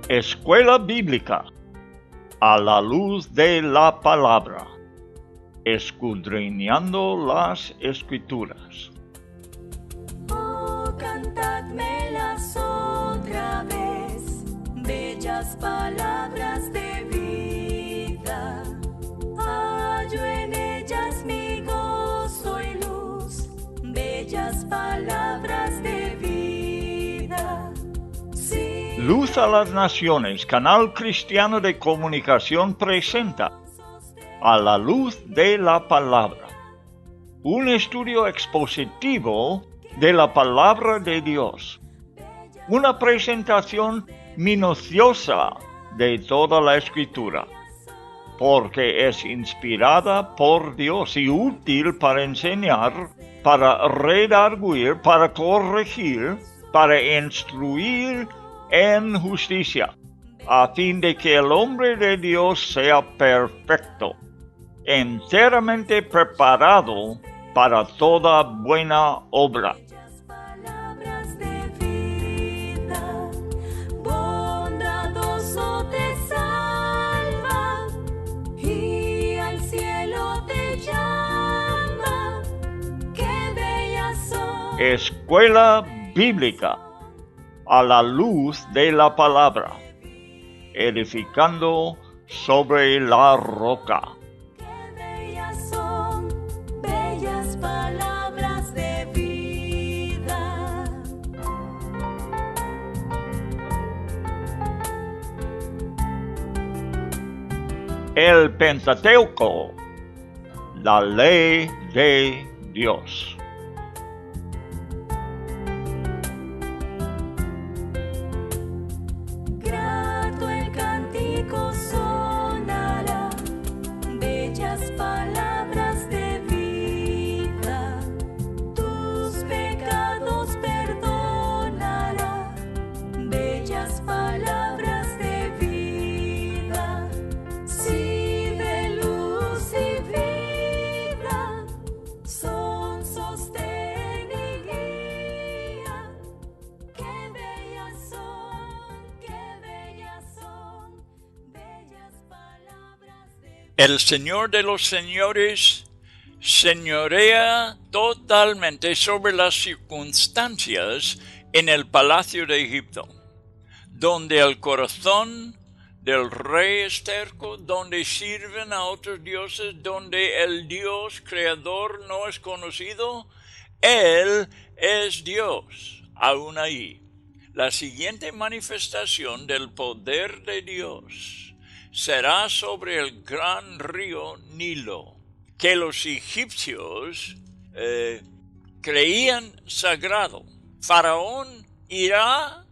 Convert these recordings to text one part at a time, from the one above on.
Escuela Bíblica a la luz de la palabra, escudriñando las Escrituras. Oh, cantadmelas otra vez, bellas palabras de vida. Hallo en ellas mi gozo y luz, bellas palabras de vida. Sí. Luz a las Naciones, canal cristiano de comunicación, presenta A la luz de la palabra, un estudio expositivo de la Palabra de Dios, una presentación minuciosa de toda la Escritura, porque es inspirada por Dios y útil para enseñar, para redargüir, para corregir, para instruir en justicia, a fin de que el hombre de Dios sea perfecto, enteramente preparado para toda buena obra. Palabras de vida, bondadoso te salva y al cielo te llama. Qué bellas son. Escuela Bíblica a la luz de la palabra, edificando sobre la roca. Qué bellas son, bellas palabras de vida. El Pentateuco, la Ley de Dios. Grato el cántico sonará, bellas palabras de vida. Tus pecados perdonará, bellas palabras de vida. Sí, de luz y vida, son sostén y guía. Qué bellas son, bellas palabras de El Señor de los señores señorea totalmente sobre las circunstancias en el palacio de Egipto, donde el corazón del rey es terco, donde sirven a otros dioses, donde el Dios creador no es conocido. Él es Dios, aún ahí. La siguiente manifestación del poder de Dios será sobre el gran río Nilo, que los egipcios creían sagrado. Faraón irá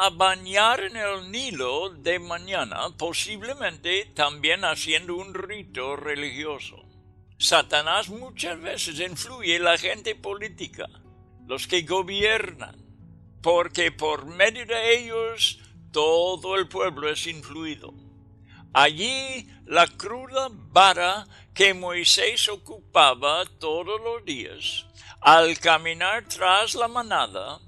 a bañar en el Nilo de mañana, posiblemente también haciendo un rito religioso. Satanás muchas veces influye en la gente política, los que gobiernan, porque por medio de ellos todo el pueblo es influido. Allí la cruda vara que Moisés ocupaba todos los días, al caminar tras la manada,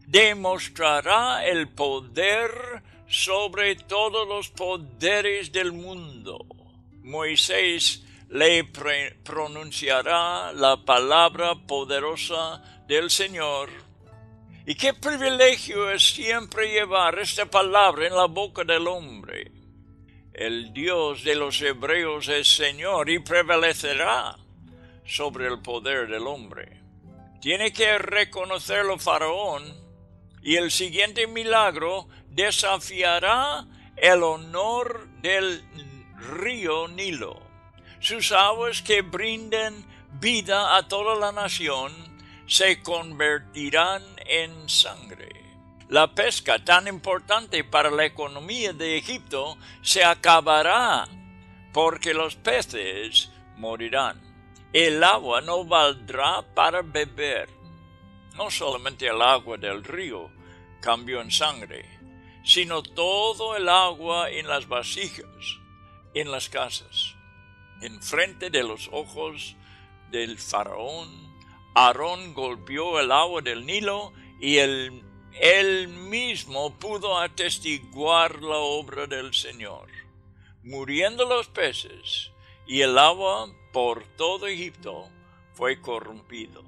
demostrará el poder sobre todos los poderes del mundo. Moisés le pronunciará la palabra poderosa del Señor. Y qué privilegio es siempre llevar esta palabra en la boca del hombre. El Dios de los hebreos es Señor y prevalecerá sobre el poder del hombre. Tiene que reconocerlo Faraón, y el siguiente milagro desafiará el honor del río Nilo. Sus aguas que brinden vida a toda la nación se convertirán en sangre. La pesca, tan importante para la economía de Egipto, se acabará porque los peces morirán. El agua no valdrá para beber. No solamente el agua del río cambió en sangre, sino todo el agua en las vasijas, en las casas. Enfrente de los ojos del faraón, Aarón golpeó el agua del Nilo y el él mismo pudo atestiguar la obra del Señor, muriendo los peces, y el agua por todo Egipto fue corrompido.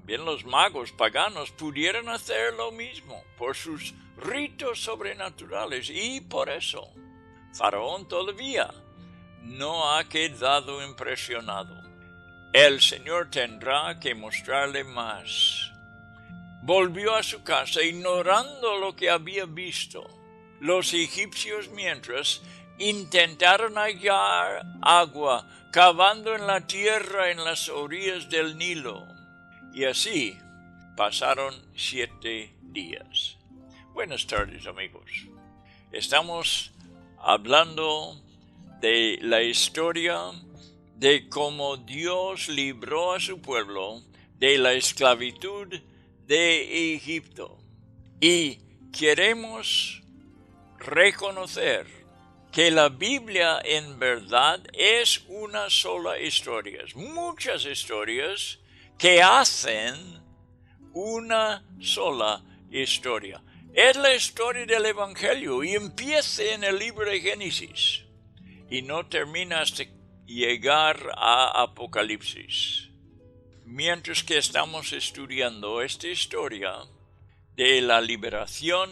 Bien, los magos paganos pudieron hacer lo mismo por sus ritos sobrenaturales, y por eso Faraón todavía no ha quedado impresionado. El Señor tendrá que mostrarle más. Volvió a su casa ignorando lo que había visto. Los egipcios, mientras, intentaron hallar agua, cavando en la tierra en las orillas del Nilo. Y así pasaron 7 días. Buenas tardes, amigos. Estamos hablando de la historia de cómo Dios libró a su pueblo de la esclavitud de Egipto. Y queremos reconocer que la Biblia en verdad es una sola historia. Muchas historias que hacen una sola historia. Es la historia del Evangelio y empieza en el libro de Génesis y no termina hasta llegar a Apocalipsis. Mientras que estamos estudiando esta historia de la liberación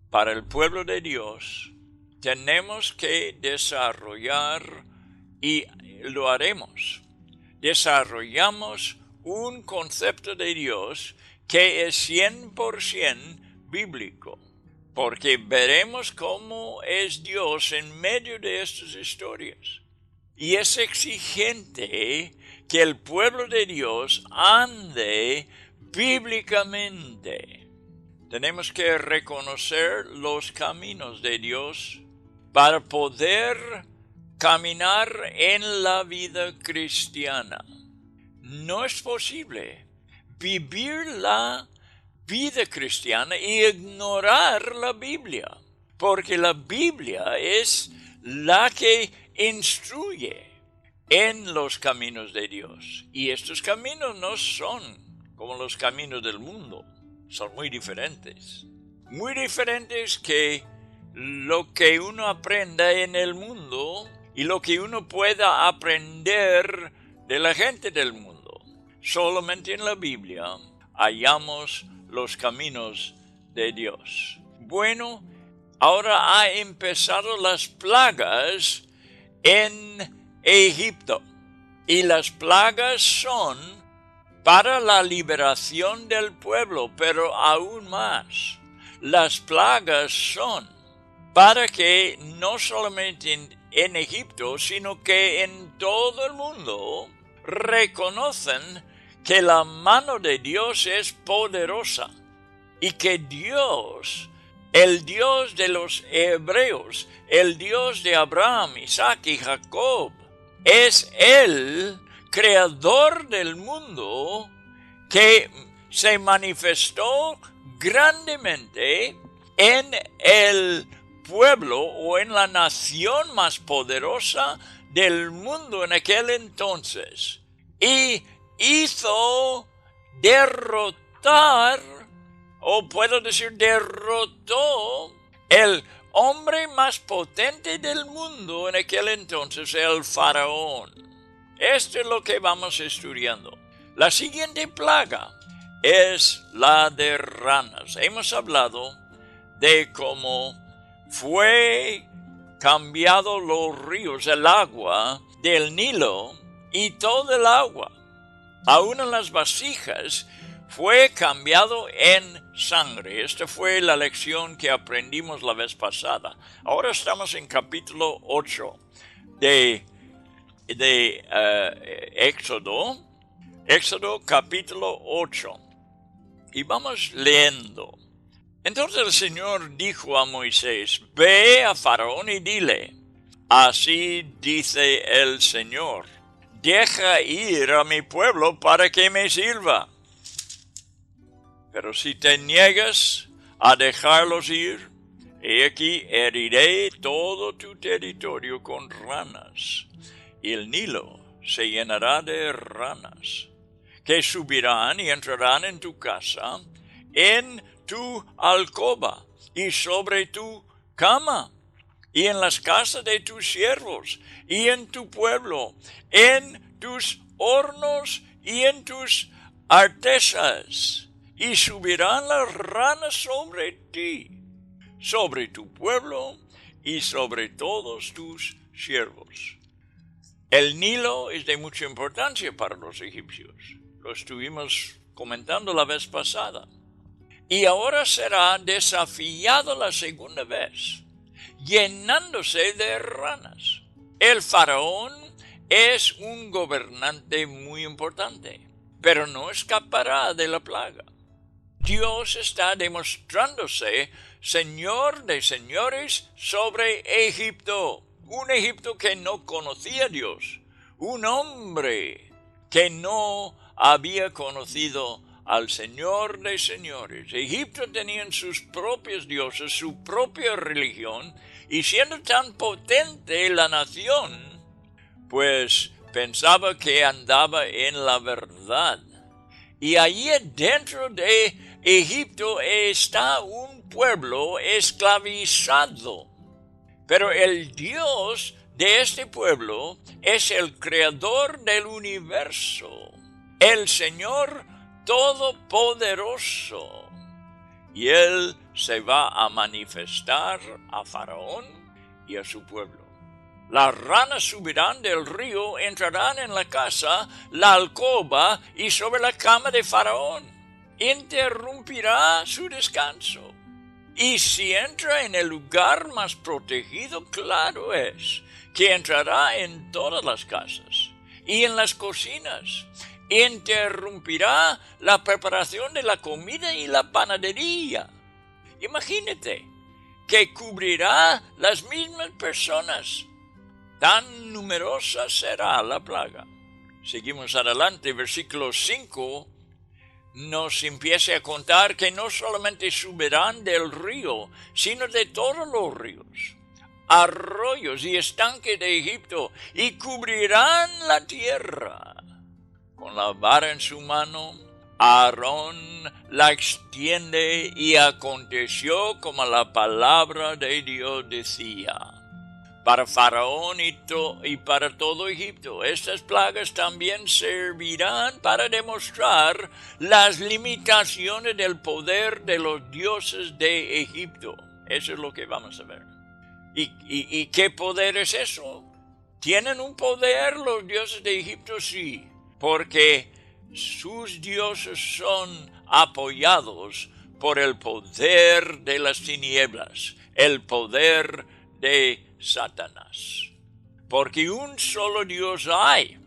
para el pueblo de Dios, tenemos que desarrollar, y lo haremos, desarrollamos un concepto de Dios que es 100% bíblico, porque veremos cómo es Dios en medio de estas historias. Y es exigente que el pueblo de Dios ande bíblicamente. Tenemos que reconocer los caminos de Dios para poder caminar en la vida cristiana. No es posible vivir la vida cristiana y ignorar la Biblia, porque la Biblia es la que instruye en los caminos de Dios. Y estos caminos no son como los caminos del mundo, son muy diferentes que lo que uno aprenda en el mundo y lo que uno pueda aprender de la gente del mundo. Solamente en la Biblia hallamos los caminos de Dios. Bueno, ahora ha empezado las plagas en Egipto, y las plagas son para la liberación del pueblo, pero aún más, las plagas son para que no solamente en Egipto, sino que en todo el mundo reconocen que la mano de Dios es poderosa y que Dios, el Dios de los hebreos, el Dios de Abraham, Isaac y Jacob, es el creador del mundo que se manifestó grandemente en el pueblo o en la nación más poderosa del mundo en aquel entonces, y hizo derrotar, o puedo decir derrotó, el hombre más potente del mundo en aquel entonces, el faraón. Esto es lo que vamos estudiando. La siguiente plaga es la de ranas. Hemos hablado de cómo fue cambiado los ríos, el agua del Nilo y todo el agua, aún en las vasijas, fue cambiado en sangre. Esta fue la lección que aprendimos la vez pasada. Ahora estamos en capítulo 8 de Éxodo capítulo 8. Y vamos leyendo. Entonces el Señor dijo a Moisés: ve a Faraón y dile: así dice el Señor, deja ir a mi pueblo para que me sirva. Pero si te niegas a dejarlos ir, he aquí heriré todo tu territorio con ranas, y el Nilo se llenará de ranas, que subirán y entrarán en tu casa, en tu alcoba y sobre tu cama, y en las casas de tus siervos, y en tu pueblo, en tus hornos y en tus artesas, y subirán las ranas sobre ti, sobre tu pueblo y sobre todos tus siervos. El Nilo es de mucha importancia para los egipcios. Lo estuvimos comentando la vez pasada. Y ahora será desafiado la segunda vez, llenándose de ranas. El faraón es un gobernante muy importante, pero no escapará de la plaga. Dios está demostrándose Señor de señores sobre Egipto, un Egipto que no conocía a Dios, un hombre que no había conocido al Señor de señores. Egipto tenían sus propios dioses, su propia religión, y siendo tan potente la nación, pues pensaba que andaba en la verdad. Y allí dentro de Egipto está un pueblo esclavizado. Pero el Dios de este pueblo es el creador del universo, el Señor Todopoderoso. Y Él se va a manifestar a Faraón y a su pueblo. Las ranas subirán del río, entrarán en la casa, la alcoba y sobre la cama de Faraón. Interrumpirá su descanso. Y si entra en el lugar más protegido, claro es que entrará en todas las casas y en las cocinas. Interrumpirá la preparación de la comida y la panadería. Imagínate que cubrirá las mismas personas. Tan numerosa será la plaga. Seguimos adelante, versículo 5 nos empieza a contar que no solamente subirán del río, sino de todos los ríos, arroyos y estanques de Egipto, y cubrirán la tierra. Con la vara en su mano, Aarón la extiende, y aconteció como la palabra de Dios decía. Para Faraón y para todo Egipto, estas plagas también servirán para demostrar las limitaciones del poder de los dioses de Egipto. Eso es lo que vamos a ver. ¿Y qué poder es eso? ¿Tienen un poder los dioses de Egipto? Sí, porque sus dioses son apoyados por el poder de las tinieblas, el poder de Satanás. Porque un solo Dios hay,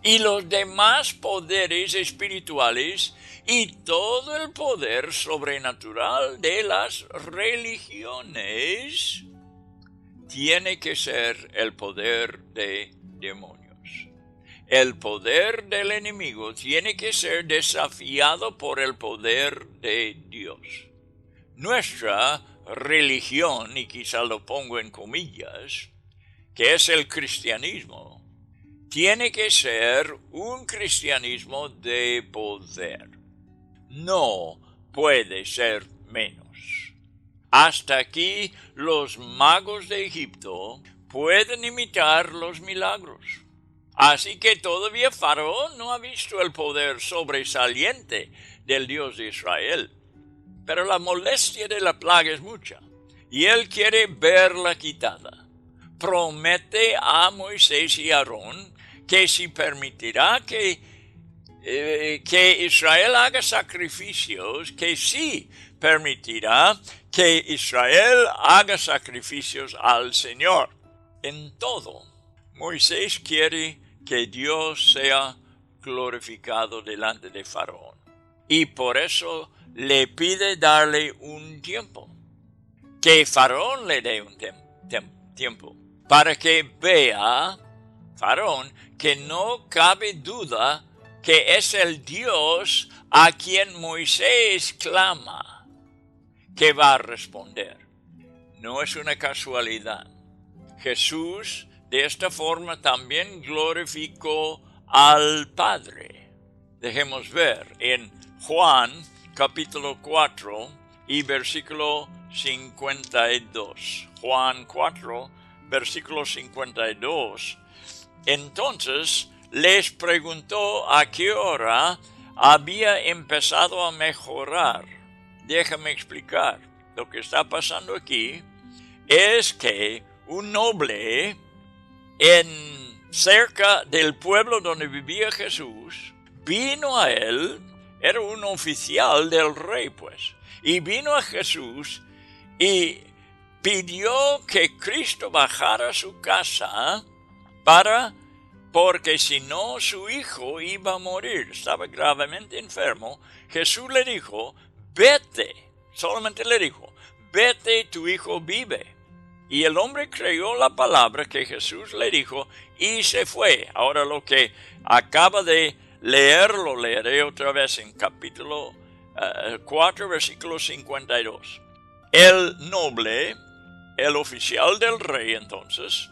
y los demás poderes espirituales y todo el poder sobrenatural de las religiones tiene que ser el poder de demonios. El poder del enemigo tiene que ser desafiado por el poder de Dios. Nuestra religión, y quizá lo pongo en comillas, que es el cristianismo, tiene que ser un cristianismo de poder. No puede ser menos. Hasta aquí los magos de Egipto pueden imitar los milagros. Así que todavía Faraón no ha visto el poder sobresaliente del Dios de Israel. Pero la molestia de la plaga es mucha, y él quiere verla quitada. Promete a Moisés y Aarón que si permitirá que Israel haga sacrificios, que sí permitirá que Israel haga sacrificios al Señor. En todo, Moisés quiere que Dios sea glorificado delante de Faraón, y por eso le pide darle un tiempo, que Faraón le dé un tiempo, para que vea Faraón que no cabe duda que es el Dios a quien Moisés clama, que va a responder. No es una casualidad. Jesús de esta forma también glorificó al Padre. Dejemos ver en Juan capítulo 4 y versículo 52. Juan 4, versículo 52. Entonces les preguntó a qué hora había empezado a mejorar. Déjame explicar. Lo que está pasando aquí es que un noble cerca del pueblo donde vivía Jesús vino a él, era un oficial del rey pues, y vino a Jesús y pidió que Cristo bajara a su casa porque si no su hijo iba a morir, estaba gravemente enfermo. Jesús le dijo, vete, solamente le dijo, vete, tu hijo vive. Y el hombre creyó la palabra que Jesús le dijo y se fue. Ahora lo que acaba de leer, lo leeré otra vez en capítulo 4, versículo 52. El noble, el oficial del rey entonces,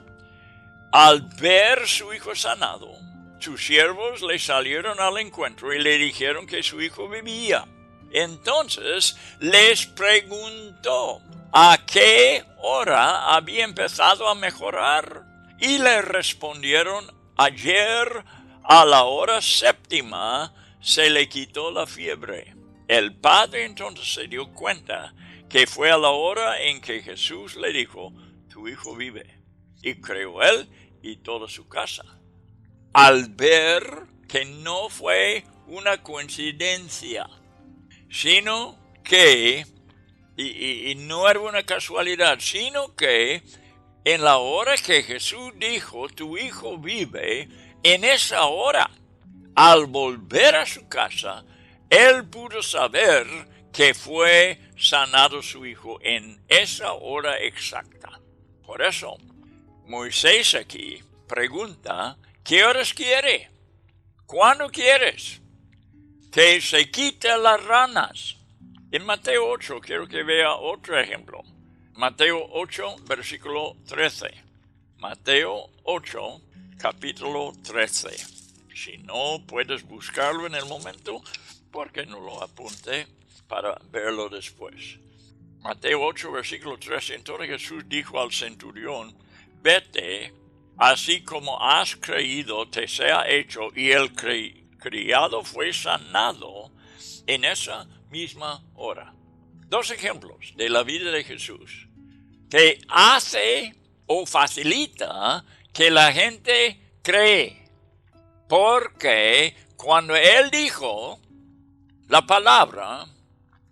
al ver su hijo sanado, sus siervos le salieron al encuentro y le dijeron que su hijo vivía. Entonces les preguntó a qué hora había empezado a mejorar. Y le respondieron, ayer a la hora séptima se le quitó la fiebre. El padre entonces se dio cuenta que fue a la hora en que Jesús le dijo, tu hijo vive. Y creyó él y toda su casa. Al ver que no fue una coincidencia, sino que, y no era una casualidad, sino que en la hora que Jesús dijo, tu hijo vive, en esa hora, al volver a su casa, él pudo saber que fue sanado su hijo en esa hora exacta. Por eso, Moisés aquí pregunta, ¿qué horas quiere? ¿Cuándo quieres? Que se quite las ranas. En Mateo 8, quiero que vea otro ejemplo. Mateo 8, versículo 13. Mateo 8, capítulo 13. Si no puedes buscarlo en el momento, porque no lo apunté para verlo después. Mateo 8, versículo 13. Entonces Jesús dijo al centurión, vete, así como has creído te sea hecho, y el criado fue sanado en esa misma hora. Dos ejemplos de la vida de Jesús que hace o facilita que la gente cree. Porque cuando él dijo la palabra,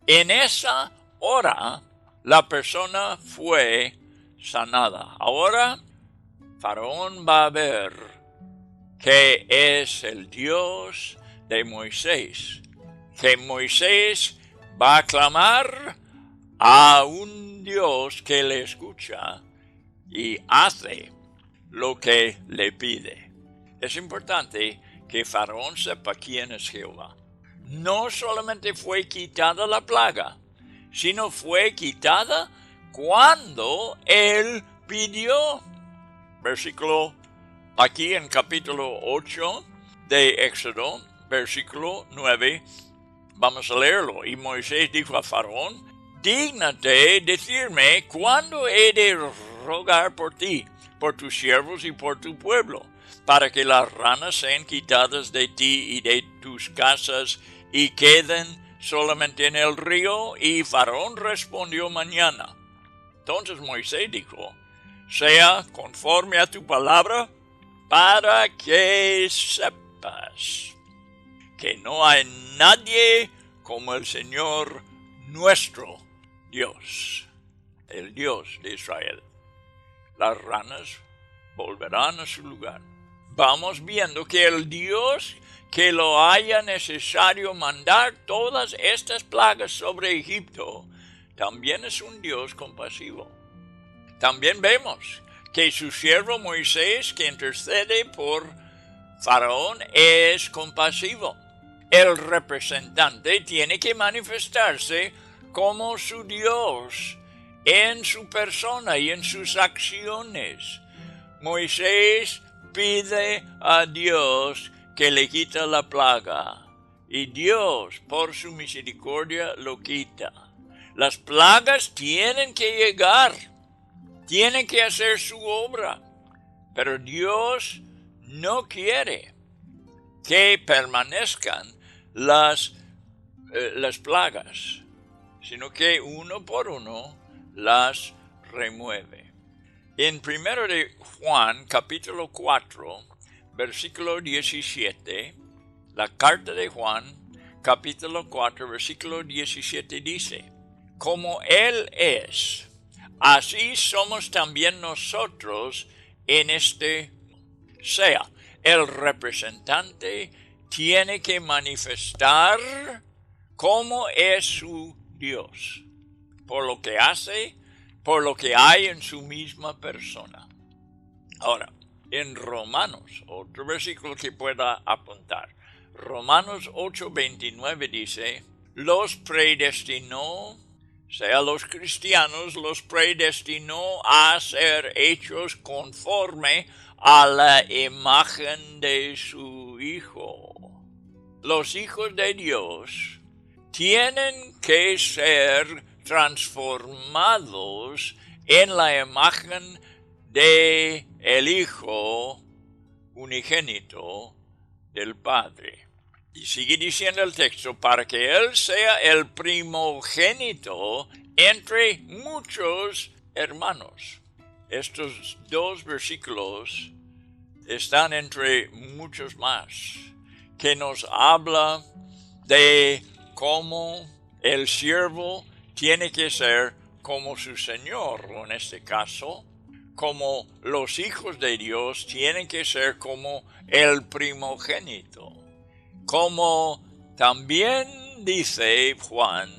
en esa hora la persona fue sanada. Ahora Faraón va a ver que es el Dios de Moisés, que Moisés va a clamar a un Dios que le escucha y hace lo que le pide. Es importante que Faraón sepa quién es Jehová. No solamente fue quitada la plaga, sino fue quitada cuando él pidió. Versículo aquí en capítulo 8 de Éxodo, versículo 9, vamos a leerlo. Y Moisés dijo a Faraón, dígnate decirme cuándo he de rogar por ti, por tus siervos y por tu pueblo, para que las ranas sean quitadas de ti y de tus casas y queden solamente en el río. Y Faraón respondió, mañana. Entonces Moisés dijo, sea conforme a tu palabra, para que sepas que no hay nadie como el Señor nuestro Dios, el Dios de Israel. Las ranas volverán a su lugar. Vamos viendo que el Dios que lo haya necesario mandar todas estas plagas sobre Egipto, también es un Dios compasivo. También vemos que su siervo Moisés, que intercede por Faraón, es compasivo. El representante tiene que manifestarse como su Dios en su persona y en sus acciones. Moisés pide a Dios que le quita la plaga, y Dios, por su misericordia, lo quita. Las plagas tienen que llegar, tienen que hacer su obra, pero Dios no quiere que permanezcan las plagas, sino que uno por uno las remueve. En 1 de Juan, capítulo 4, versículo 17, la carta de Juan, capítulo 4, versículo 17 dice: como Él es, así somos también nosotros en este. Sea, el representante tiene que manifestar cómo es su Dios, por lo que hace, por lo que hay en su misma persona. Ahora, en Romanos, otro versículo que pueda apuntar, Romanos 8:29 dice: los predestinó, o sea, los cristianos los predestinó a ser hechos conforme a la imagen de su Hijo. Los hijos de Dios tienen que ser transformados en la imagen de el Hijo unigénito del Padre. Y sigue diciendo el texto, para que Él sea el primogénito entre muchos hermanos. Estos dos versículos están entre muchos más, que nos habla de cómo el siervo tiene que ser como su Señor, o en este caso, como los hijos de Dios tienen que ser como el primogénito. Como también dice Juan,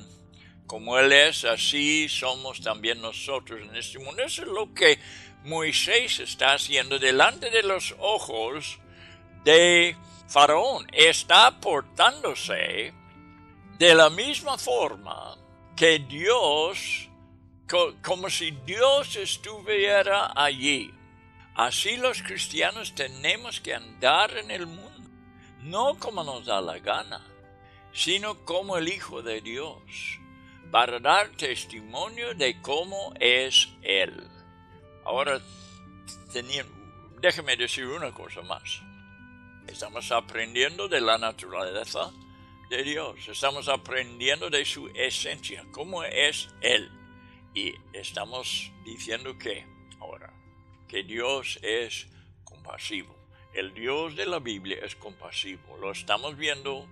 como Él es, así somos también nosotros en este mundo. Eso es lo que Moisés está haciendo delante de los ojos de Faraón. Está portándose de la misma forma que Dios, como si Dios estuviera allí. Así los cristianos tenemos que andar en el mundo. No como nos da la gana, sino como el Hijo de Dios, para dar testimonio de cómo es Él. Ahora, déjeme decir una cosa más. Estamos aprendiendo de la naturaleza de Dios. Estamos aprendiendo de su esencia, cómo es Él. Y estamos diciendo que, ahora, que Dios es compasivo. El Dios de la Biblia es compasivo. Lo estamos viendo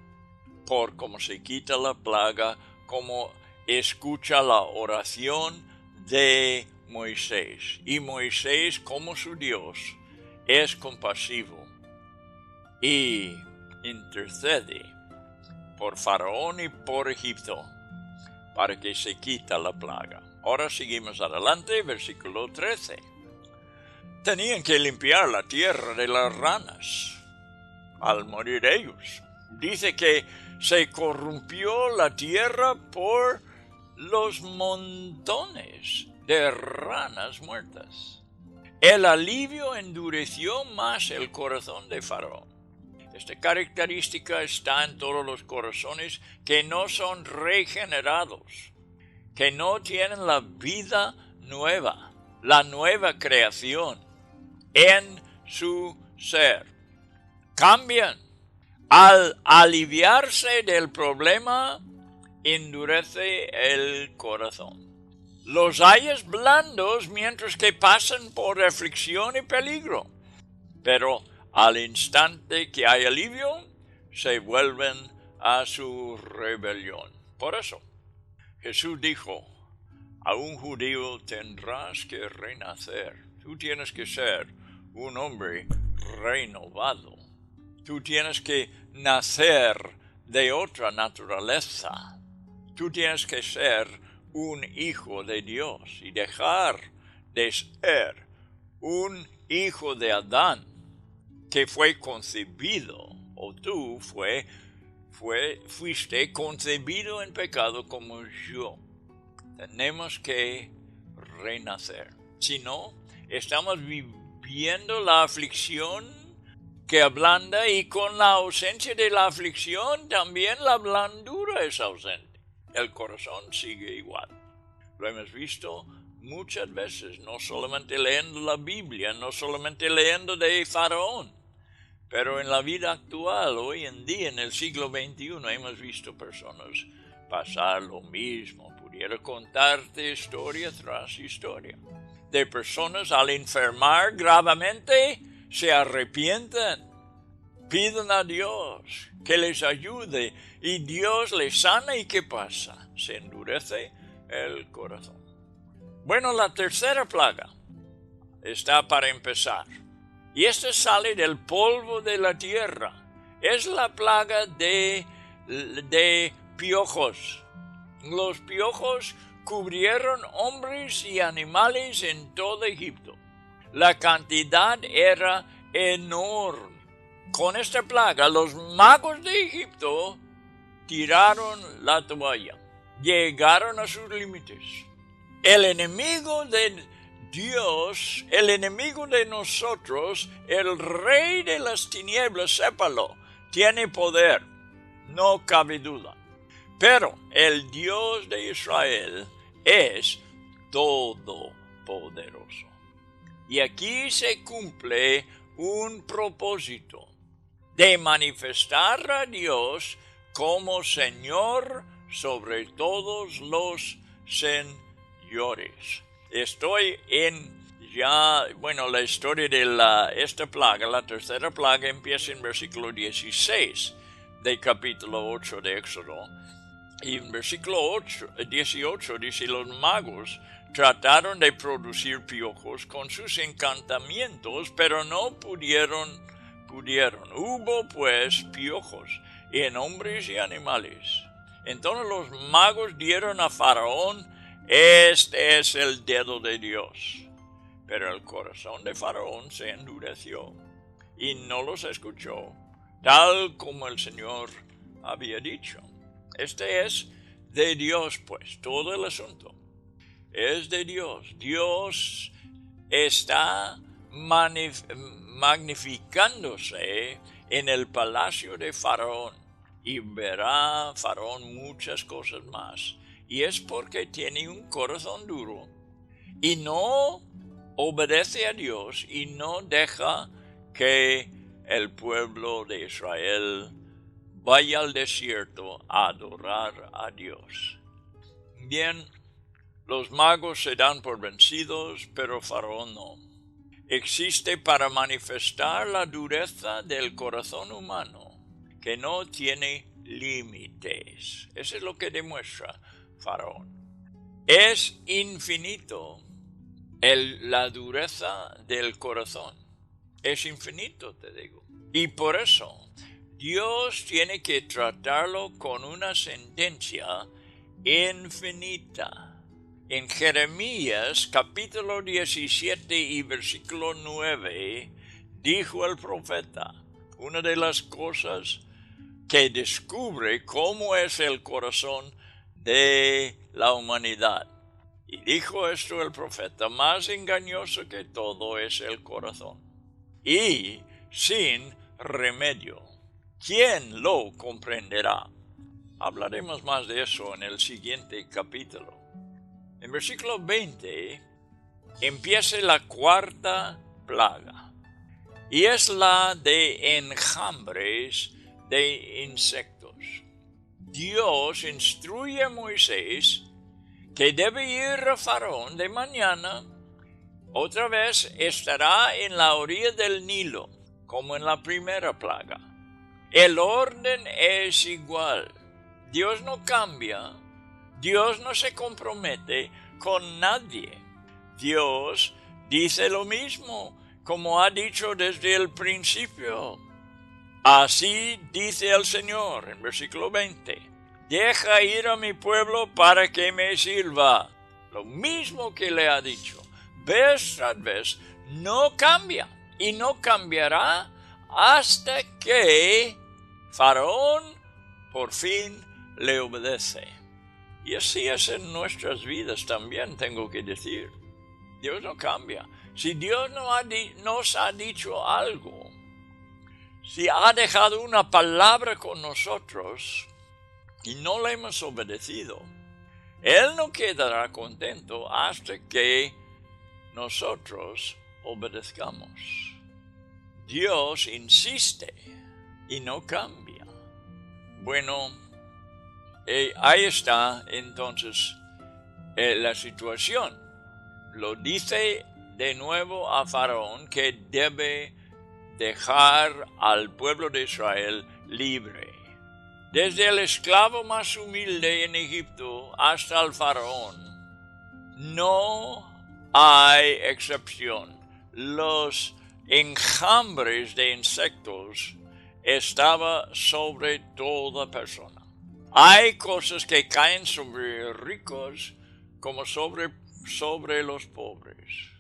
por cómo se quita la plaga, cómo escucha la oración de Moisés. Y Moisés, como su Dios, es compasivo y intercede por Faraón y por Egipto para que se quita la plaga. Ahora seguimos adelante, versículo 13. Tenían que limpiar la tierra de las ranas al morir ellos. Dice que se corrompió la tierra por los montones de ranas muertas. El alivio endureció más el corazón de Faraón. Esta característica está en todos los corazones que no son regenerados, que no tienen la vida nueva, la nueva creación en su ser. Cambian. Al aliviarse del problema, endurece el corazón. Los hayas blandos mientras que pasan por aflicción y peligro, pero al instante que hay alivio, se vuelven a su rebelión. Por eso, Jesús dijo, a un judío tendrás que renacer. Tú tienes que ser un hombre renovado. Tú tienes que nacer de otra naturaleza. Tú tienes que ser un hijo de Dios y dejar de ser un hijo de Adán que fue concebido, o tú fuiste concebido en pecado como yo. Tenemos que renacer. Si no, estamos viviendo la aflicción que ablanda, y con la ausencia de la aflicción también la blandura es ausente. El corazón sigue igual. Lo hemos visto muchas veces, no solamente leyendo la Biblia, no solamente leyendo de Faraón, pero en la vida actual, hoy en día, en el siglo XXI, hemos visto personas pasar lo mismo. Pudiera contarte historia tras historia de personas al enfermar gravemente se arrepienten, piden a Dios que les ayude y Dios les sana. ¿Y qué pasa? Se endurece el corazón. Bueno, la tercera plaga está para empezar. Y esta sale del polvo de la tierra. Es la plaga de piojos. Los piojos cubrieron hombres y animales en todo Egipto. La cantidad era enorme. Con esta plaga, los magos de Egipto tiraron la toalla. Llegaron a sus límites. El enemigo de Dios, el enemigo de nosotros, el rey de las tinieblas, sépalo, tiene poder, no cabe duda. Pero el Dios de Israel es todopoderoso. Y aquí se cumple un propósito de manifestar a Dios como Señor sobre todos los señores. Estoy en la historia de esta plaga, la tercera plaga, empieza en versículo 16 del capítulo 8 de Éxodo. Y en versículo 18 dice, los magos trataron de producir piojos con sus encantamientos, pero no pudieron. Hubo pues piojos en hombres y animales. Entonces los magos dieron a Faraón, este es el dedo de Dios. Pero el corazón de Faraón se endureció y no los escuchó, tal como el Señor había dicho. Este es de Dios, pues, todo el asunto es de Dios. Dios está magnificándose en el palacio de Faraón y verá Faraón muchas cosas más. Y es porque tiene un corazón duro y no obedece a Dios y no deja que el pueblo de Israel vaya al desierto a adorar a Dios. Bien, los magos se dan por vencidos, pero Faraón no. Existe para manifestar la dureza del corazón humano, que no tiene límites. Eso es lo que demuestra Faraón. Es infinito la dureza del corazón. Es infinito, te digo. Y por eso Dios tiene que tratarlo con una sentencia infinita. En Jeremías capítulo 17 y versículo 9 dijo el profeta, una de las cosas que descubre cómo es el corazón de la humanidad. Y dijo esto el profeta, más engañoso que todo es el corazón, y sin remedio. ¿Quién lo comprenderá? Hablaremos más de eso en el siguiente capítulo. En versículo 20 empieza la cuarta plaga, y es la de enjambres de insectos. Dios instruye a Moisés que debe ir a Faraón de mañana. Otra vez estará en la orilla del Nilo, como en la primera plaga. El orden es igual. Dios no cambia. Dios no se compromete con nadie. Dios dice lo mismo, como ha dicho desde el principio. Así dice el Señor en versículo 20. Deja ir a mi pueblo para que me sirva. Lo mismo que le ha dicho. Vez tras vez no cambia y no cambiará hasta que Faraón por fin le obedece. Y así es en nuestras vidas también, tengo que decir. Dios no cambia. Si Dios nos ha dicho algo, si ha dejado una palabra con nosotros y no la hemos obedecido, Él no quedará contento hasta que nosotros obedezcamos. Dios insiste y no cambia. Bueno, ahí está entonces la situación. Lo dice de nuevo a Faraón que debe dejar al pueblo de Israel libre. Desde el esclavo más humilde en Egipto hasta el Faraón, no hay excepción. Los enjambres de insectos estaban sobre toda persona. Hay cosas que caen sobre ricos como sobre los pobres,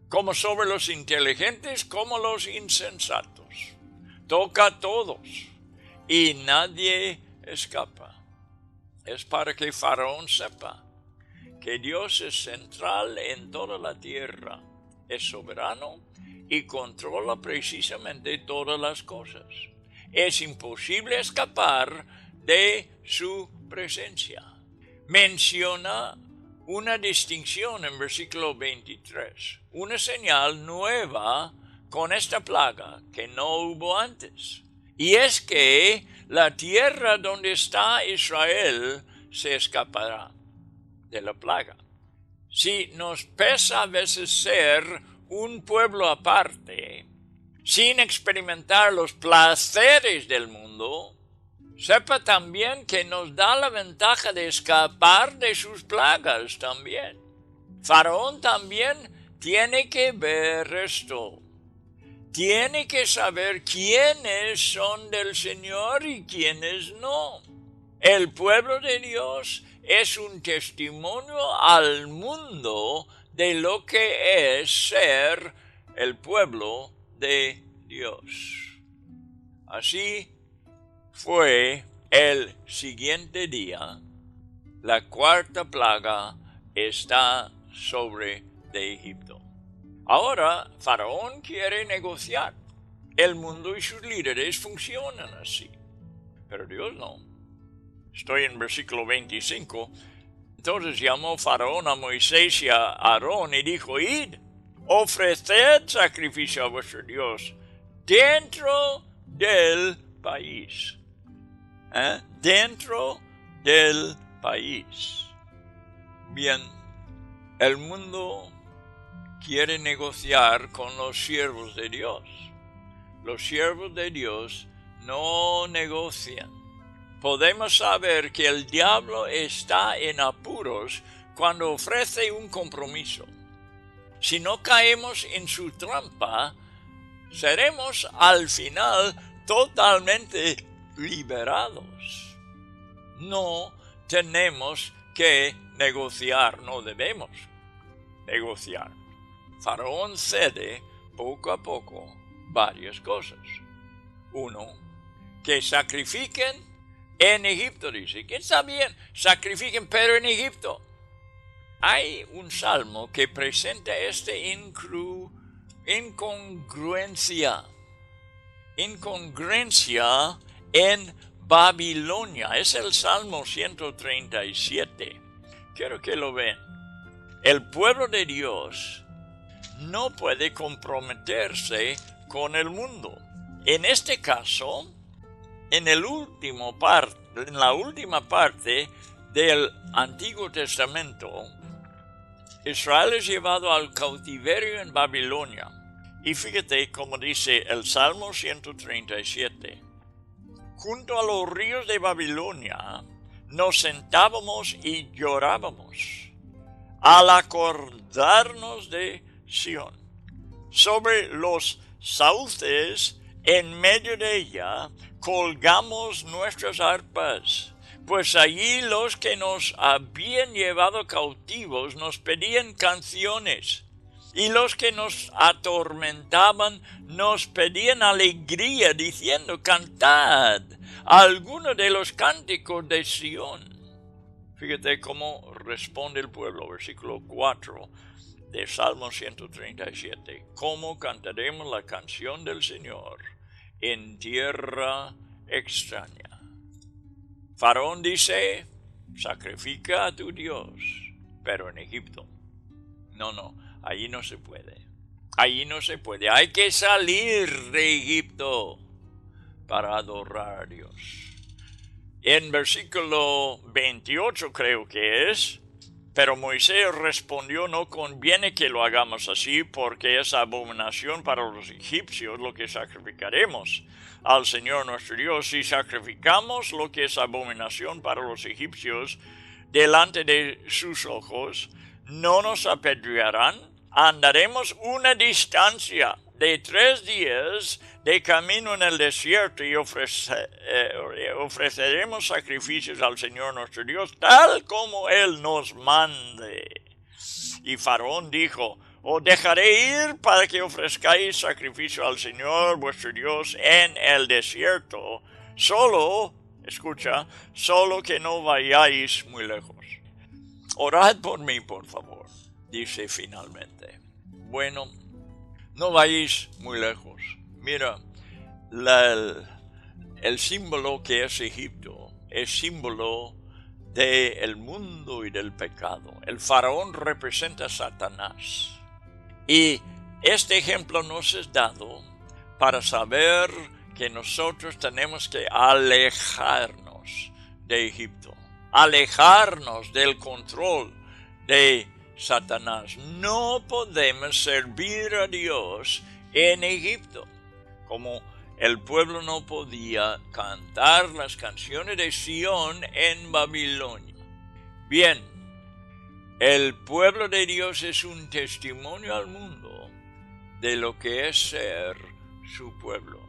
como sobre los inteligentes, como los insensatos. Toca a todos y nadie escapa. Es para que Faraón sepa que Dios es central en toda la tierra, es soberano y controla precisamente todas las cosas. Es imposible escapar de su presencia. Menciona una distinción en versículo 23, una señal nueva con esta plaga que no hubo antes. Y es que la tierra donde está Israel se escapará de la plaga. Si nos pesa a veces ser un pueblo aparte, sin experimentar los placeres del mundo, sepa también que nos da la ventaja de escapar de sus plagas también. Faraón también tiene que ver esto. Tiene que saber quiénes son del Señor y quiénes no. El pueblo de Dios es un testimonio al mundo de lo que es ser el pueblo de Dios. Así fue el siguiente día. La cuarta plaga está sobre de Egipto. Ahora Faraón quiere negociar. El mundo y sus líderes funcionan así, pero Dios no. Estoy en versículo 25. Entonces llamó Faraón a Moisés y a Aarón y dijo: Id, ofreced sacrificio a vuestro Dios dentro del país. Dentro del país. Bien, el mundo quiere negociar con los siervos de Dios. Los siervos de Dios no negocian. Podemos saber que el diablo está en apuros cuando ofrece un compromiso. Si no caemos en su trampa, seremos al final totalmente liberados. No tenemos que negociar, no debemos negociar. Faraón cede poco a poco varias cosas. Uno, que sacrifiquen en Egipto, dice. Que está bien, sacrifiquen, pero en Egipto. Hay un salmo que presenta esta incongruencia en Babilonia. Es el Salmo 137. Quiero que lo vean. El pueblo de Dios no puede comprometerse con el mundo. En este caso, en la última parte del Antiguo Testamento, Israel es llevado al cautiverio en Babilonia. Y fíjate cómo dice el Salmo 137. Junto a los ríos de Babilonia nos sentábamos y llorábamos al acordarnos de Sión. Sobre los sauces en medio de ella colgamos nuestras arpas, pues allí los que nos habían llevado cautivos nos pedían canciones, y los que nos atormentaban nos pedían alegría, diciendo: cantad alguno de los cánticos de Sión. Fíjate cómo responde el pueblo, versículo 4 de Salmo 137. ¿Cómo cantaremos la canción del Señor en tierra extraña? Faraón dice: sacrifica a tu Dios, pero en Egipto. No, allí no se puede. Allí no se puede. Hay que salir de Egipto para adorar a Dios. En versículo 28 creo que es, pero Moisés respondió: no conviene que lo hagamos así, porque es abominación para los egipcios lo que sacrificaremos al Señor nuestro Dios. Si sacrificamos lo que es abominación para los egipcios delante de sus ojos, no nos apedrearán. Andaremos una distancia de 3 días de camino en el desierto y ofreceremos sacrificios al Señor nuestro Dios, tal como Él nos mande. Y Faraón dijo: os dejaré ir para que ofrezcáis sacrificio al Señor vuestro Dios en el desierto, solo que no vayáis muy lejos. Orad por mí, por favor, dice finalmente. Bueno, no vayáis muy lejos. Mira, el símbolo que es Egipto es símbolo del mundo y del pecado. El faraón representa a Satanás. Y este ejemplo nos es dado para saber que nosotros tenemos que alejarnos de Egipto, alejarnos del control de Satanás. No podemos servir a Dios en Egipto, como el pueblo no podía cantar las canciones de Sión en Babilonia. Bien, el pueblo de Dios es un testimonio al mundo de lo que es ser su pueblo.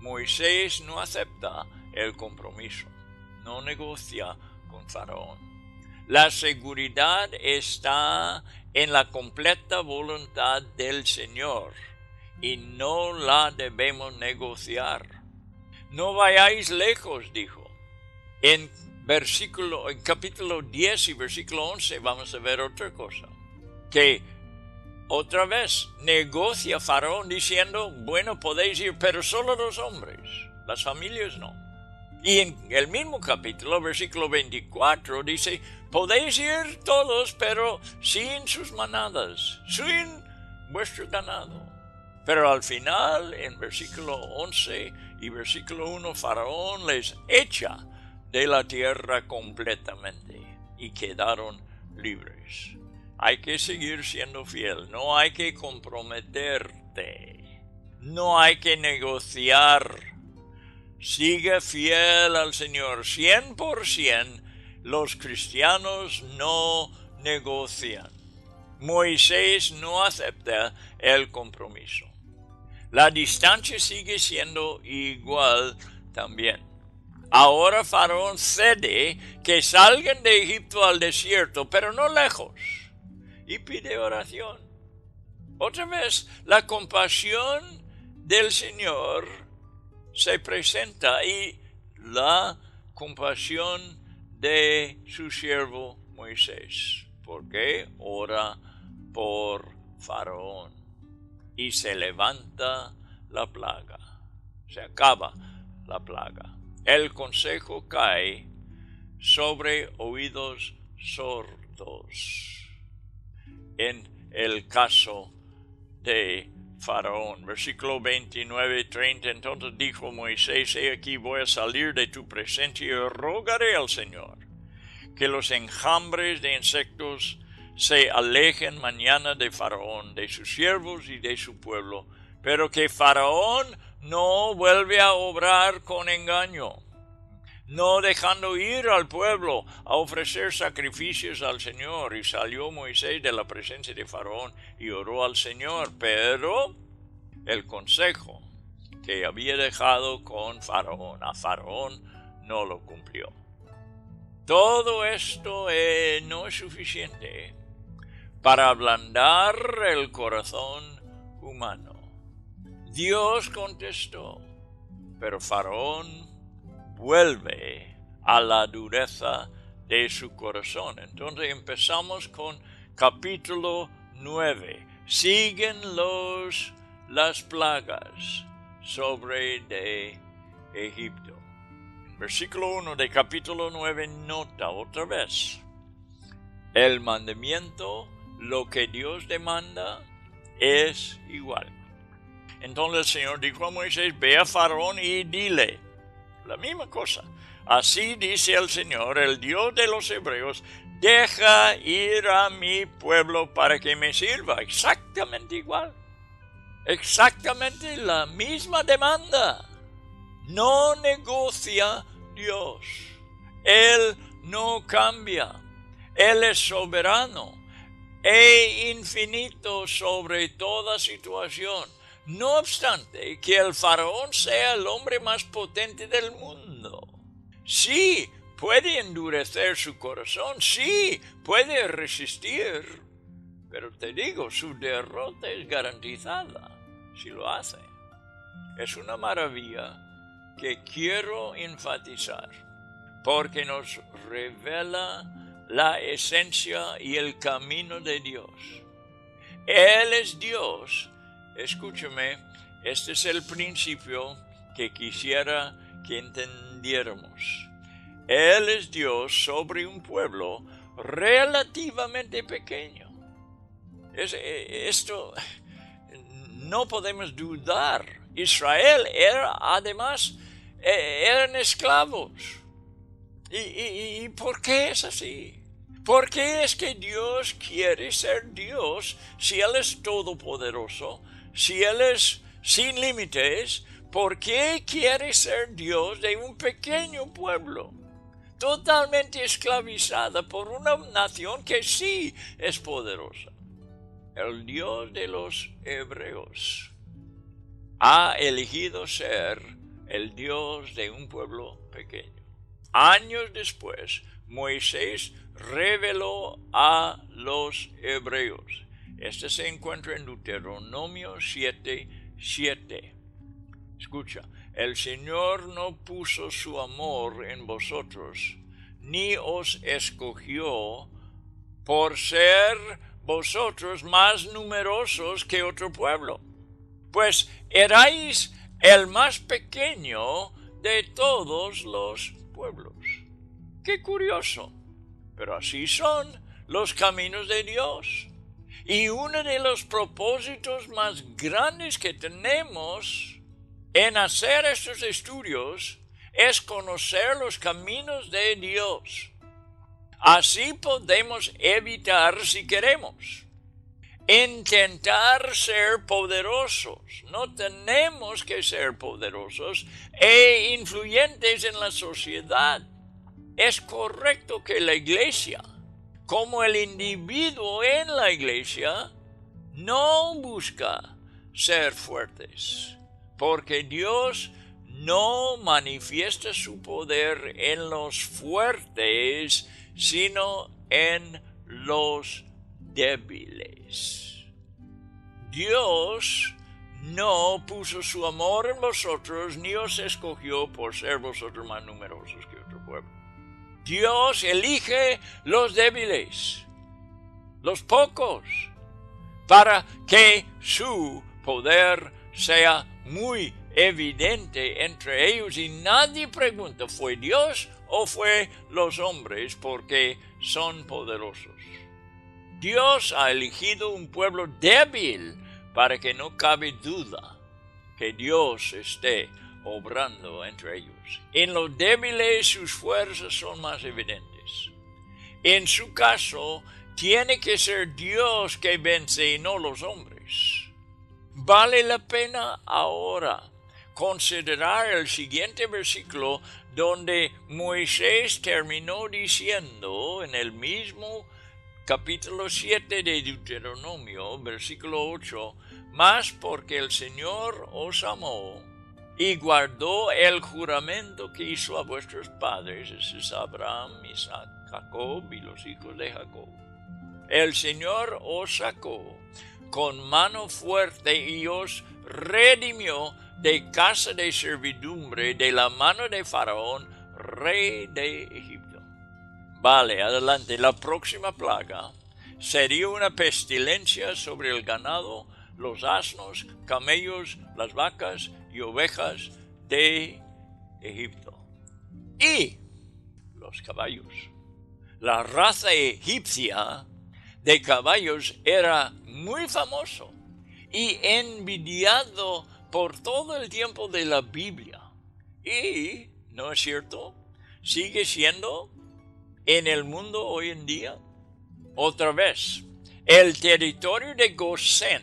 Moisés no acepta el compromiso, no negocia con Faraón. La seguridad está en la completa voluntad del Señor y no la debemos negociar. No vayáis lejos, dijo. En capítulo 10 y versículo 11 vamos a ver otra cosa. Que otra vez negocia Faraón diciendo: bueno, podéis ir, pero solo los hombres, las familias no. Y en el mismo capítulo, versículo 24, dice: podéis ir todos, pero sin sus manadas, sin vuestro ganado. Pero al final, en versículo 11 y versículo 1, Faraón les echa de la tierra completamente y quedaron libres. Hay que seguir siendo fiel, no hay que comprometerte, no hay que negociar. Sigue fiel al Señor, 100%. Los cristianos no negocian. Moisés no acepta el compromiso. La distancia sigue siendo igual también. Ahora Faraón cede que salgan de Egipto al desierto, pero no lejos, y pide oración. Otra vez, la compasión del Señor se presenta y la compasión de su siervo Moisés, porque ora por Faraón y se levanta la plaga, se acaba la plaga. El consejo cae sobre oídos sordos. En el caso de Faraón, versículo 29-30, entonces dijo Moisés: he aquí voy a salir de tu presencia y rogaré al Señor que los enjambres de insectos se alejen mañana de Faraón, de sus siervos y de su pueblo, pero que Faraón no vuelve a obrar con engaño, no dejando ir al pueblo a ofrecer sacrificios al Señor. Y salió Moisés de la presencia de Faraón y oró al Señor, pero el consejo que había dejado con Faraón, a Faraón no lo cumplió. Todo esto no es suficiente para ablandar el corazón humano. Dios contestó, pero Faraón vuelve a la dureza de su corazón. Entonces empezamos con capítulo 9. Siguen las plagas sobre de Egipto. versículo 1 de capítulo 9, nota otra vez. El mandamiento, lo que Dios demanda, es igual. Entonces el Señor dijo a Moisés, ve a Faraón y dile la misma cosa. Así dice el Señor, el Dios de los hebreos, deja ir a mi pueblo para que me sirva. Exactamente igual. Exactamente la misma demanda. No negocia Dios. Él no cambia. Él es soberano e infinito sobre toda situación. No obstante que el faraón sea el hombre más potente del mundo. Sí, puede endurecer su corazón. Sí, puede resistir. Pero te digo, su derrota es garantizada si lo hace. Es una maravilla que quiero enfatizar, porque nos revela la esencia y el camino de Dios. Él es Dios. Escúchame, este es el principio que quisiera que entendiéramos. Él es Dios sobre un pueblo relativamente pequeño. Esto no podemos dudar. Israel eran esclavos. ¿Y por qué es así? ¿Por qué es que Dios quiere ser Dios si Él es todopoderoso, si Él es sin límites? ¿Por qué quiere ser Dios de un pequeño pueblo, totalmente esclavizada por una nación que sí es poderosa? El Dios de los hebreos ha elegido ser el Dios de un pueblo pequeño. Años después, Moisés reveló a los hebreos. Este se encuentra en Deuteronomio 7:7. Escucha, el Señor no puso su amor en vosotros, ni os escogió por ser vosotros más numerosos que otro pueblo, pues erais el más pequeño de todos los pueblos. ¡Qué curioso! Pero así son los caminos de Dios. Y uno de los propósitos más grandes que tenemos en hacer estos estudios es conocer los caminos de Dios. Así podemos evitar, si queremos, intentar ser poderosos. No tenemos que ser poderosos e influyentes en la sociedad. Es correcto que la iglesia, como el individuo en la iglesia, no busca ser fuertes, porque Dios no manifiesta su poder en los fuertes, sino en los débiles. Dios no puso su amor en vosotros, ni os escogió por ser vosotros más numerosos que otro pueblo. Dios elige los débiles, los pocos, para que su poder sea muy evidente entre ellos, y nadie pregunta, ¿fue Dios o fue los hombres porque son poderosos? Dios ha elegido un pueblo débil para que no cabe duda que Dios esté obrando entre ellos. En los débiles sus fuerzas son más evidentes. En su caso, tiene que ser Dios que vence y no los hombres. Vale la pena ahora considerar el siguiente versículo, donde Moisés terminó diciendo en el mismo capítulo 7 de Deuteronomio, versículo 8, mas porque el Señor os amó y guardó el juramento que hizo a vuestros padres, ese es Abraham, Isaac, Jacob y los hijos de Jacob. El Señor os sacó con mano fuerte y os redimió de casa de servidumbre, de la mano de Faraón, rey de Egipto. Vale, adelante. La próxima plaga sería una pestilencia sobre el ganado, los asnos, camellos, las vacas y ovejas de Egipto. y los caballos. La raza egipcia de caballos era muy famoso y envidiado por todo el tiempo de la Biblia. Y, ¿no es cierto?, sigue siendo en el mundo hoy en día. Otra vez, el territorio de Gosén,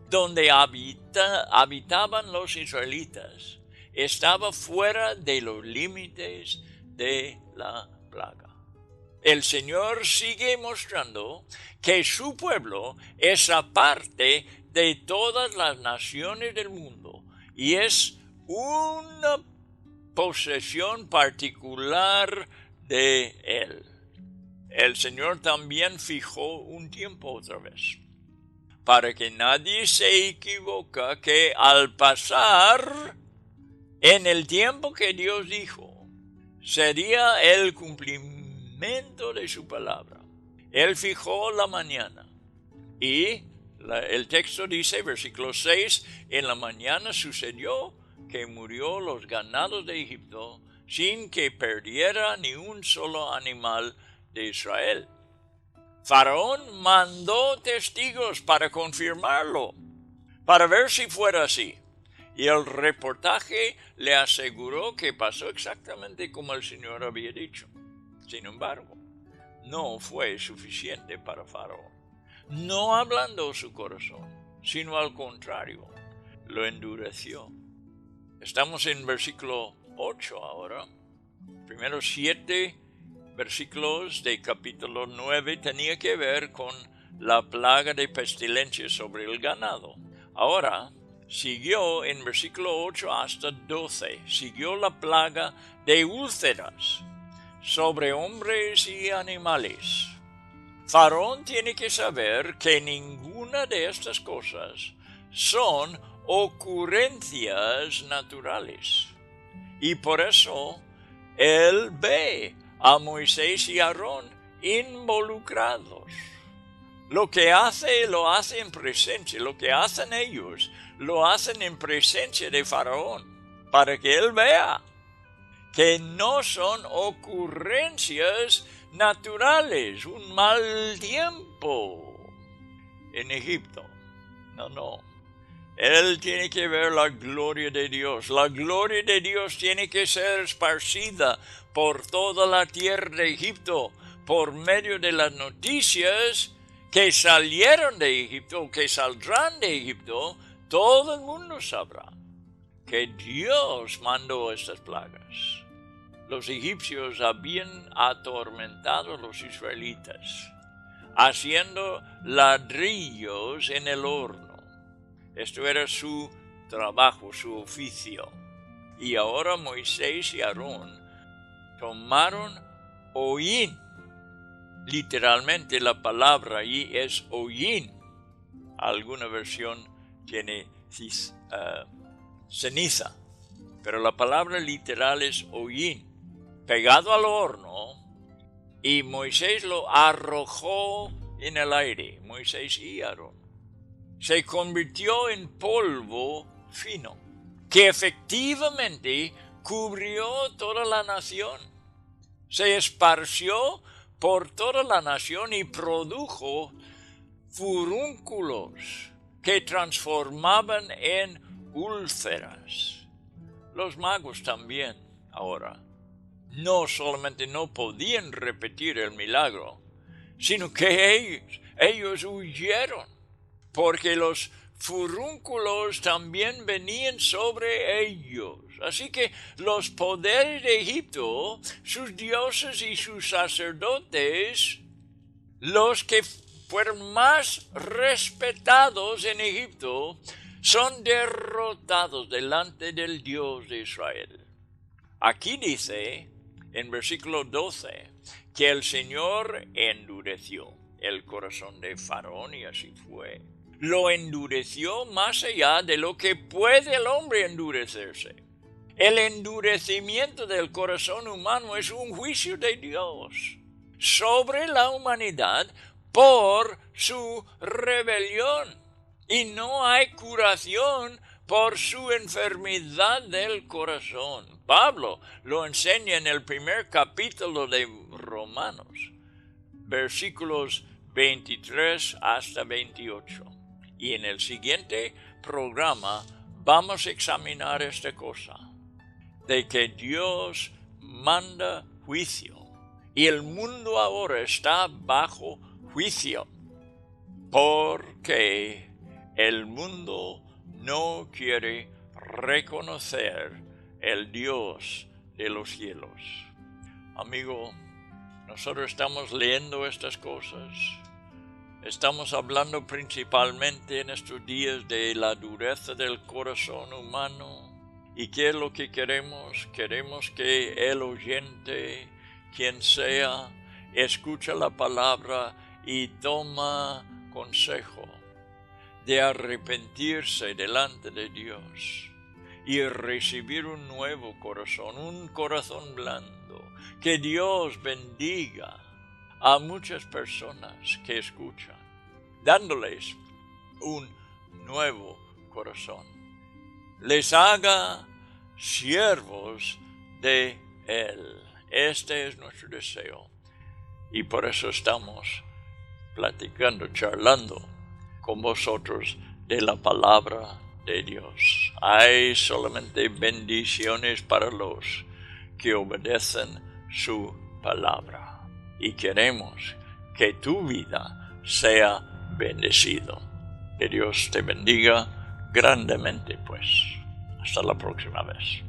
donde habitaban los israelitas, estaba fuera de los límites de la plaga. El Señor sigue mostrando que su pueblo es aparte de todas las naciones del mundo y es una posesión particular de Él. El Señor también fijó un tiempo otra vez, para que nadie se equivoque que al pasar en el tiempo que Dios dijo, sería el cumplimiento de su palabra. Él fijó la mañana y el texto dice, versículo 6, en la mañana sucedió que murió los ganados de Egipto sin que perdiera ni un solo animal de Israel. Faraón mandó testigos para confirmarlo, para ver si fuera así. Y el reportaje le aseguró que pasó exactamente como el Señor había dicho. Sin embargo, no fue suficiente para Faraón. No ablandó su corazón, sino al contrario, lo endureció. Estamos en versículo 8 ahora. Primeros 7 versículos de capítulo 9 tenía que ver con la plaga de pestilencia sobre el ganado. Ahora siguió en versículo 8 hasta 12. Siguió la plaga de úlceras sobre hombres y animales. Faraón tiene que saber que ninguna de estas cosas son ocurrencias naturales. Y por eso él ve a Moisés y Aarón involucrados. Lo que hace, lo hace en presencia. Lo que hacen ellos, lo hacen en presencia de Faraón, para que él vea que no son ocurrencias naturales, un mal tiempo en Egipto. No. Él tiene que ver la gloria de Dios. La gloria de Dios tiene que ser esparcida por toda la tierra de Egipto por medio de las noticias que salieron de Egipto o que saldrán de Egipto. Todo el mundo sabrá que Dios mandó estas plagas. Los egipcios habían atormentado a los israelitas, haciendo ladrillos en el horno. Esto era su trabajo, su oficio. Y ahora Moisés y Aarón tomaron hollín. Literalmente la palabra ahí es hollín. Alguna versión tiene ceniza, pero la palabra literal es hollín, pegado al horno, y Moisés lo arrojó en el aire, Moisés y Aarón. Se convirtió en polvo fino, que efectivamente cubrió toda la nación. Se esparció por toda la nación y produjo furúnculos que transformaban en úlceras. Los magos también ahora no solamente no podían repetir el milagro, sino que ellos huyeron, porque los furúnculos también venían sobre ellos. Así que los poderes de Egipto, sus dioses y sus sacerdotes, los que fueron más respetados en Egipto, son derrotados delante del Dios de Israel. Aquí dice, en versículo 12, que el Señor endureció el corazón de Faraón, y así fue. Lo endureció más allá de lo que puede el hombre endurecerse. El endurecimiento del corazón humano es un juicio de Dios sobre la humanidad por su rebelión. Y no hay curación por su enfermedad del corazón. Pablo lo enseña en el primer capítulo de Romanos, versículos 23 hasta 28. Y en el siguiente programa vamos a examinar esta cosa, de que Dios manda juicio. Y el mundo ahora está bajo juicio, porque el mundo no quiere reconocer el Dios de los cielos. Amigo, nosotros estamos leyendo estas cosas. Estamos hablando principalmente en estos días de la dureza del corazón humano. ¿Y qué es lo que queremos? Queremos que el oyente, quien sea, escucha la palabra y toma consejo de arrepentirse delante de Dios y recibir un nuevo corazón, un corazón blando. Que Dios bendiga a muchas personas que escuchan, dándoles un nuevo corazón. Les haga siervos de Él. Este es nuestro deseo. Y por eso estamos platicando, charlando con vosotros de la palabra de Dios. Hay solamente bendiciones para los que obedecen su palabra. Y queremos que tu vida sea bendecido. Que Dios te bendiga grandemente, pues. Hasta la próxima vez.